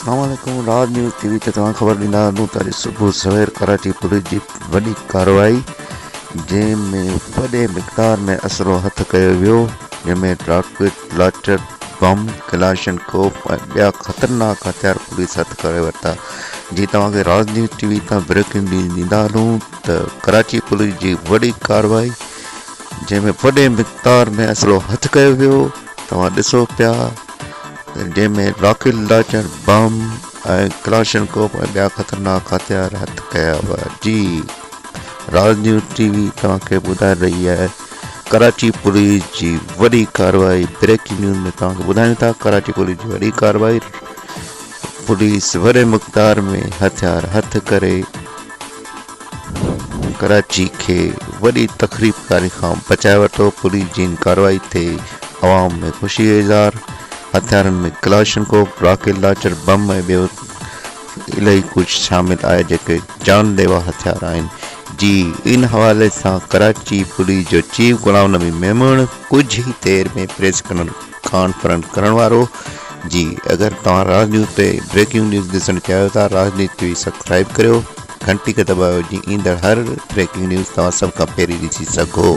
अस्सलामुअलैकुम। राज news TV ते तव्हां ख़बर ॾींदा हलूं त अॼु सुबुह सवेर कराची पुलिस जी वॾी कार्रवाई जंहिंमें वॾे मिक़दार में असलो हथ कयो वियो, जंहिंमें रॉकेट लॉन्चर, बम, क्लाशनकोफ ऐं ॿिया ख़तरनाक हथियार पुलिस हथ करे वरिता। जी तव्हांखे राज न्यूज़ टीवी तां ब्रेकिंग न्यूज़ ॾींदा हलूं त कराची पुलिस जी वॾी कार्रवाई जंहिंमें वॾे मिक़दार में असलो हथ कयो वियो, तव्हां ॾिसो पिया, जंहिंमें रॉकेट लॉन्चर, बम ऐं क्लाशनकोफ ऐं ॿिया ख़तरनाक हथियार हथ कया हुआ। जी राज न्यूज़ टीवी तव्हांखे ॿुधाए रही आहे कराची पुलिस जी वॾी कार्रवाई। ब्रेकिंग न्यूज़ में तव्हांखे ॿुधायूं था कराची पुलिस जी वॾी कार्रवाई। पुलिस वॾे मक़दार में हथियार हथ करे कराची खे वॾी तकरीबकारी खां बचाए वरितो। पुलिस जी इन कार्रवाई ते आवाम में ख़ुशी इज़हार। हथियारनि में क्लाशनकोफ, रॉकेट लॉन्चर, बम ऐं ॿियो इलाही कुझु शामिल आहे जेके जानलेवा हथियार आहिनि। जी इन हवाले सां कराची पुलिस जो चीफ गुलाम नबी मेमून कुझु ई देर में प्रेस कॉन्फ्रेंस करण वारो। जी अगरि तव्हां राज न्यूज़ ते ब्रेकिंग न्यूज़ ॾिसणु चाहियो था, राज न्यूज़ टीवी सब्सक्राइब करियो, घंटी खे दॿायो जीअं ईंदड़ हर ब्रेकिंग न्यूज़ तव्हां सभ खां पहिरीं ॾिसी सघो।